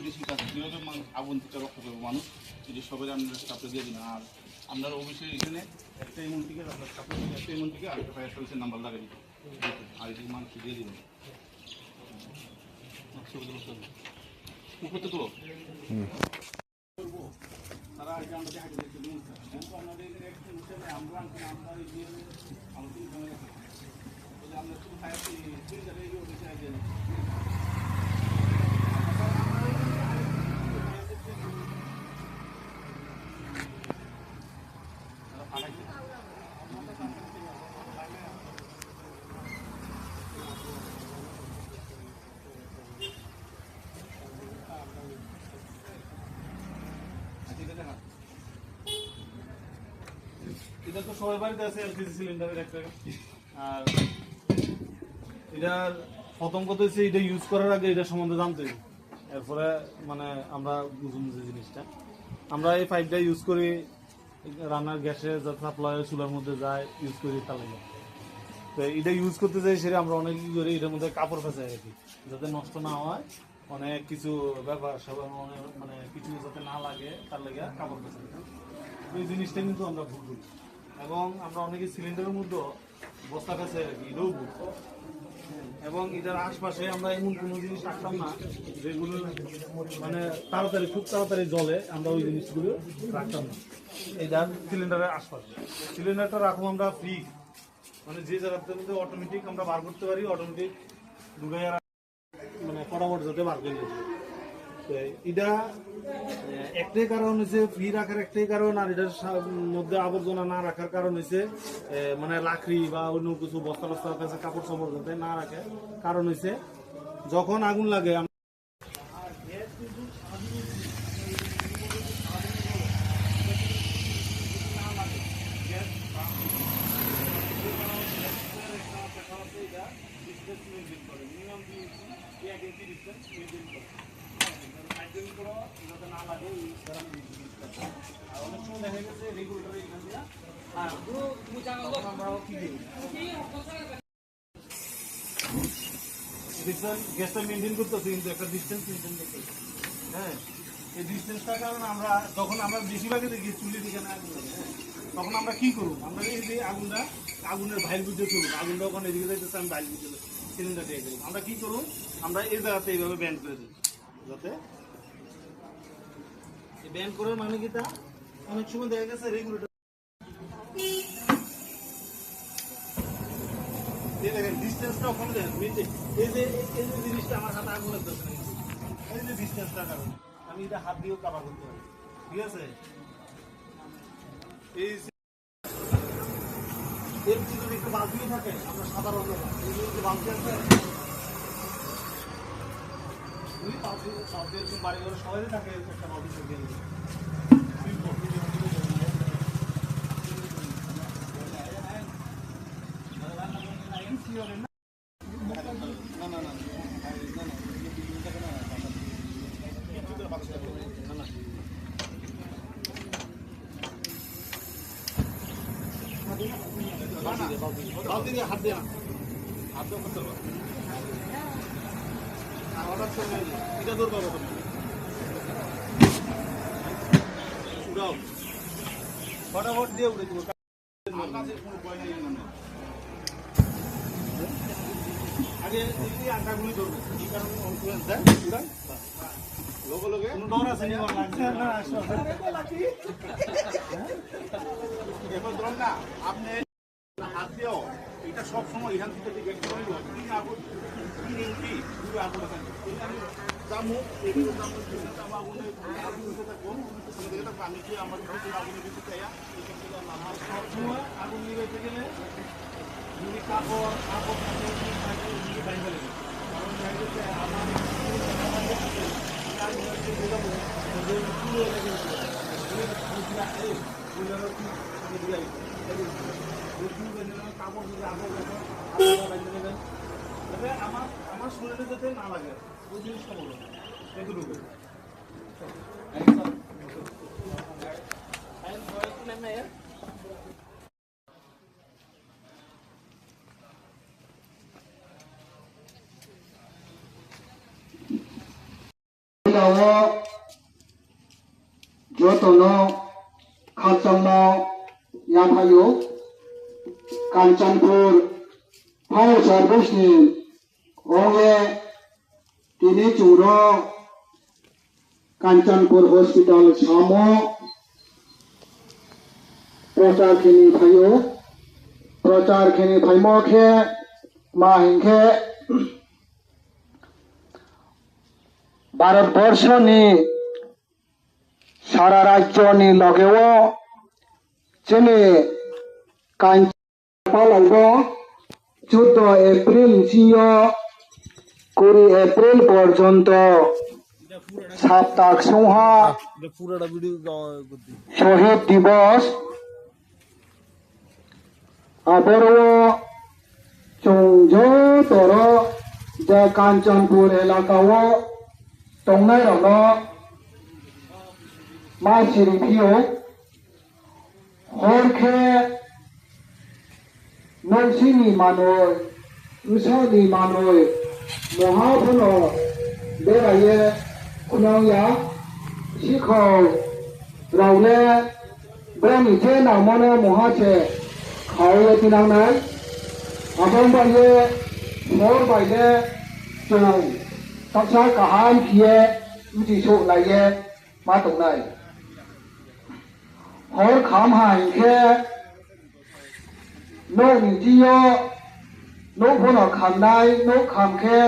বেশি কাজ কীভাবে আগুন থেকে রক্ষা করবো মানুষ এটি সবাই আমরা স্টাফে দিয়ে দিন। আর আপনার অবশ্যই এখানে একটা এমন থেকে একটা এমন থেকে আরেকটা ফায়ার সার্ভিসের নাম্বার লাগিয়ে দিন আর এটি মানুষ দিয়ে দিবেন উপর তো করো তারা আগে আমরা দেখা যাচ্ছে কিন্তু আমাদের আমরা আমরা শুধু ফায়ার এটা তো সবাই বাড়িতে আছে এলপিজি সিলিন্ডারের একটা। আর এটার প্রথম কথা হচ্ছে এটা ইউজ করার আগে এটা সম্বন্ধে জানতে হবে, এরপরে মানে আমরা বুঝুন যে জিনিসটা আমরা এই পাইপটা ইউজ করি রান্নার গ্যাসে যাতে সাপ্লাই চুলার মধ্যে যায় ইউজ করি তার লাগে। তো এটা ইউজ করতে যাই সেটা আমরা অনেক কি করি এটার মধ্যে কাপড় ফেঁচাই রাখি যাতে নষ্ট না হয়, অনেক কিছু ব্যাপার সব মানে কিছু যাতে না লাগে তার লাগে কাপড় ফেঁচাই। এই জিনিসটা কিন্তু আমরা ভুল করি এবং আমরা অনেকে সিলিন্ডারের মধ্যে বস্তা ফেঁচাই রাখি, এটাও ভুল। এবং এটার আশপাশে আমরা এমন কোনো জিনিস রাখতাম না যেগুলো মানে তাড়াতাড়ি খুব তাড়াতাড়ি জলে, আমরা ওই জিনিসগুলো রাখতাম না এইটার সিলিন্ডারের আশপাশে। সিলিন্ডারটা রাখবো আমরা ফ্রি, মানে যে জায়গাতে মধ্যে অটোমেটিক আমরা বার করতে পারি, অটোমেটিক ঢুকে মানে ফটাফট যাতে বার করে নিয়ে। এটা একটাই কারণ হচ্ছে ফ্রি রাখার একটাই কারণ, আর এটার মধ্যে আবর্জনা না রাখার কারণ হচ্ছে মানে লাকড়ি বা অন্য কিছু বস্তা বস্তা কাছে কাপড় চাপড় যাতে না রাখে কারণ হচ্ছে যখন আগুন লাগে অনেক সময় দেখা গেছে রেগুলেটর এখান দিয়ে গ্যাসটা মেনটেন করতেছি কিন্তু একটা ডিস্টেন্স মেনটেন করতেছি। হ্যাঁ, এই ডিস্টেন্সটার কারণে আমরা যখন আমরা বেশিরভাগই দেখি চুলি দিকে না আগুন লাগে, তখন আমরা কি করব, আমরা এই যে আগুনের ভাইল বুঝে চলুন, আগুনটা ওখানে এদিকে যাইতেছে আমি ভাইল বুঝে সিলিন্ডার দিয়ে দেবো। আমরা কি করুন, আমরা এই জায়গাতে এইভাবে ব্যান্ড করে দিই যাতে ব্যান্ড করার মানে কি তা অনেক সময় দেখা গেছে রেগুলেটর দেখেন ডিস্টেন্সটা ওখানে দেখেন এই যে জিনিসটা আমার হাতে আগুন লাগতেছে, এই যে ডিস্টেন্সটার কারণে আমি এটা হাত দিয়েও কাভার করতে পারি। ঠিক আছে, এই এর যদি একটু বালতিও থাকে আমরা সাধারণ বালতি আছে বাড়ি ঘরে সবাই থাকে একটা বালতি দিয়ে বালতি দিয়ে হাত দেওয়া হাত দেওয়া করতে পারবো হঠাৎ করে এটা দূর পাবো উড়াও ফটাফট দিয়ে উড়ে দিব। আগে আটাগুলি ধরবে এই কারণে কনফিডেন্স দেয় উড়ান লগে লগে কোনো ডর আছে এখন ধরুন না আপনি হাত দিয়েও এটা সব সময় এখান থেকে দেখতে পারি আগুন 3 ইঞ্চি পুরো আগুন আছে জামু এগুলো আগুনের কম আমি কি আমার আগুনের কিছু চাই সব সময় আগুন নিভাইতে গেলে যদি কাপড় কারণ কাপড় যদি আমার শরীরে যাতে না লাগে ওই জিনিসটা বলো এগুলো Dawo Jotono Khansangno Yamhayo Kanchanpur Fire Service ni Onge Tini Churo Kanchanpur Hospital Samo Prochar Khini Phayo Prochar Khini Phaimo Khe Mahin Khe ভারতবর্ষনি সারা রাজ্যনি লগেও যেনে পালাইব 14 এপ্রিল জিও 20 এপ্রিল পর্যন্ত সপ্তাহ সংহা শহীদ দিবস আবরো চংজতর যে কাঞ্চনপুর এলাকাও Tongnai rano ma siripio horke nonsini manoi usoni manoi mohaphono beraye kunangya sikho raule brani je namone mohache khawe tinangnai abang baye mor baye chong Taksa kaham kiye uji sok laye ma tong nai hor kham han khe no ni jiyo no phono kham nai no kham khe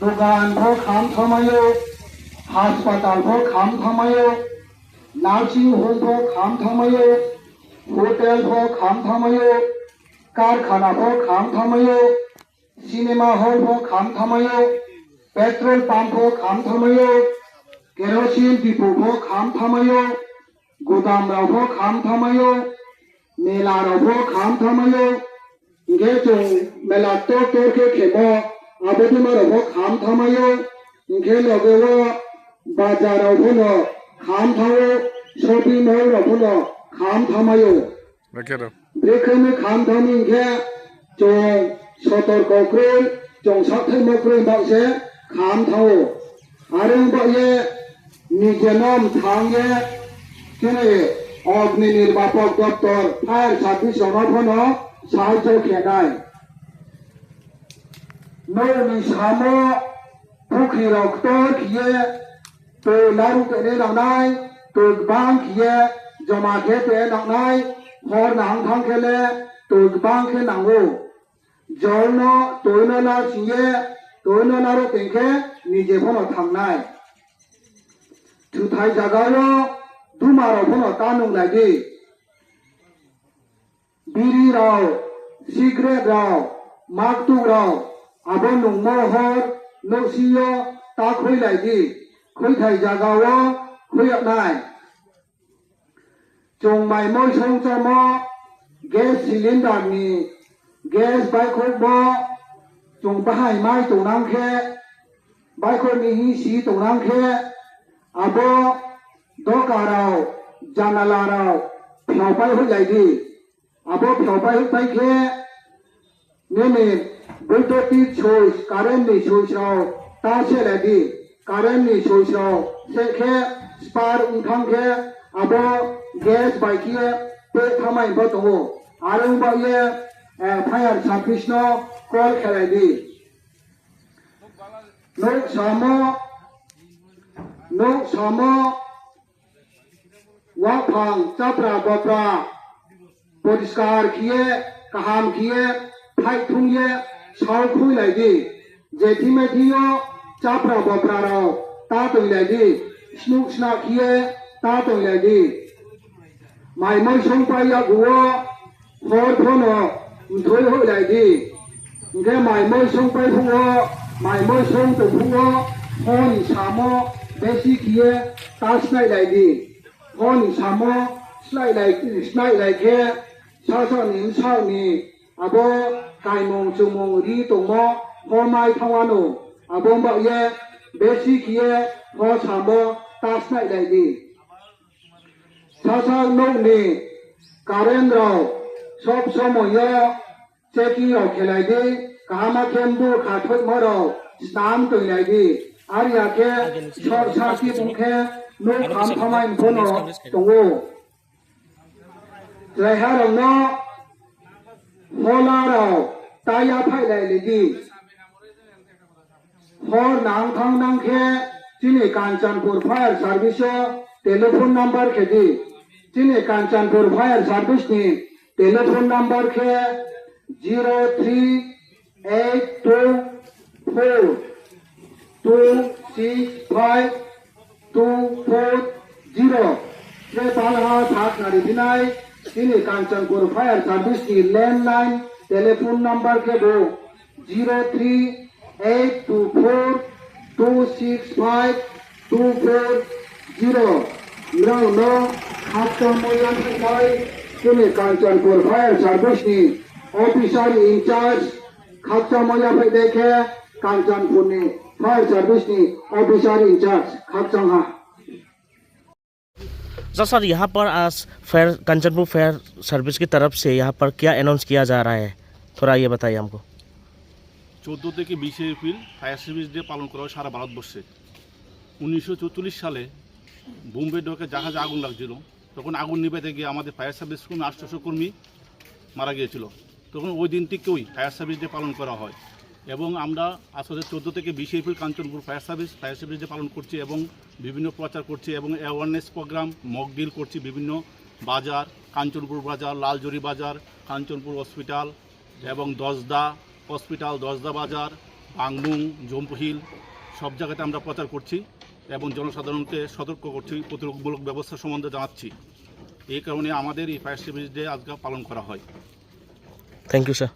dogan pho kham thamayo hospital pho kham thamayo nursing home pho kham thamayo hotel pho kham thamayo karkhana pho kham thamayo cinema hall pho kham thamayo petrol pump हो खाम थमायो kerosene depot हो खाम थमायो गोदाम राव हो खाम थमायो मेला राव हो खाम थमायो इगे जो मेला तो के खेमो आबोदि मारो हो खाम थमायो इगे लगेवो बाजार राव हो न खाम थावो शॉपिंग मॉल राव हो न खाम थमायो ब्रेकमे खाम थमी इगे जो सतर्क क्रोल जों साथै मक्रोल बासे खाम थाओ आरो बाये निजेनम थांगे केने अग्नि निर्वापक दप्तर फायर सार्भिस जनाफोनो साहाय्य खेनाय नोनि सामो फुख्रि रक्तर खिये तो लारु तेने लांनाय तो बां खिये जमा खेते लांनाय हर नां थां खेले तो बां खे नांगो जौनो तोयनो ला सिये तोयनो लारो तेंखे निजे फोनो थांनाय थुथाय जागायो दुमारो फोनो तानुं लागे बिरि राव सिगरेट राव मागतु राव आबो नंगो हर नसियो ता खै लागे खैथाय जागायो खैनाय जों माइमय संचमो गेस सिलिन्डार नि गेस बायखौबो जों बाहाय माय तोनांखे बायखौ मिहि सि तोनांखे आबो दकाराव जानालाराव फ्यावबाय होलायदि आबो फ्यावबाय होबायखे नेने बैद्युतिक सुइच कारेन्टनि सुइचआव ता सेलायदि कारेन्टनि सुइचआव सेखे स्पार उंथांखे आबो गेस बायखे पे थामायबो दङ आरो बाये फायर सार्भिसनो कल खेलायदि नों सामो वाफां चाप्रा बप्रा परिष्कार किए काहाम किए फाइट थुंगे साव खुइलायदि जेथि मेथियो चाप्रा बप्रा राव ता तैलायदि स्नुक स्ना किए ता तैलायदि माइमय संपाया गुओ हर फोनो उन्थोय होलायदि इगे माइमय संपाय फुङो माइमय सं तफुङो हनि सामो बेसि किए तास्नायलायदि हनि सामो स्नायलायखे सासनि सावनि आबो काइमं चुमं रि दङो हमाय थावानो आबो बाये बेसि किए ह सामो तास्नायलायदि सासा नौनि कारेन्ट राव सब समय चेकिं राव खेलायदि कामा केम्बु खाथोय मराव स्नान तैलायदि आरियाके सर साथि बुंखे नो खाम खामाय फोनो दङो जायहारंनो हलाराव ताया फायलायलिदि हर नांथां नांखे दिनै Kanchanpur fire service telephone number खेदि दिनै कान्चनपुर फायार सार्भिसनि टेलीफोन नम्बर खे 03824265240 से बालहा थाक नारिदिनाय दिनै कान्चनपुर फायार सार्भिसनि लैंडलाइन टेलीफोन नम्बर खे दो 03824265240 इरावनो खामथामयान थाखाय दिनै कान्चनपुर फायार सार्भिसनि ऑफिसर इंचार्ज खामथामया फैदेखे कान्चनपुरनि फायार सार्भिसनि ऑफिसर इंचार्ज खामथांहा सर यहाँ पर आज फायर कंचनपुर फायर सर्विस की तरफ से यहाँ पर क्या अनाउंस किया जा रहा है, थोड़ा ये बताइए हमको। 14 থেকে 20 এপ্রিল ফায়ার সার্ভিস ডে পালন করা হয় সারা ভারতবর্ষে। 1944 সালে বোম্বে ডকে জাহাজে আগুন লাগছিল, তখন আগুন নিভাতে গিয়ে আমাদের ফায়ার সার্ভিস কর্মী 800 কর্মী মারা গিয়েছিল। তখন ওই দিনটিকেই ফায়ার সার্ভিস ডে পালন করা হয় এবং আমরা আসলে 14 থেকে 20 April Kanchanpur fire service day পালন করছি এবং বিভিন্ন প্রচার করছি এবং অ্যাওয়ারনেস প্রোগ্রাম মক ডিল করছি বিভিন্ন বাজার, কাঞ্চনপুর বাজার, লালজরি বাজার, কাঞ্চনপুর হসপিটাল এবং দশদা হসপিটাল, দশদা বাজার, বাংমুং, জম্পুহিল সব জায়গাতে আমরা প্রচার করছি এবং জনসাধারণকে সতর্ক করছি, প্রতিরোধমূলক ব্যবস্থা সম্বন্ধে জানাচ্ছি। এই কারণে আমাদের এই ফায়ার সার্ভিস ডে আজকে পালন করা হয়। Thank you sir.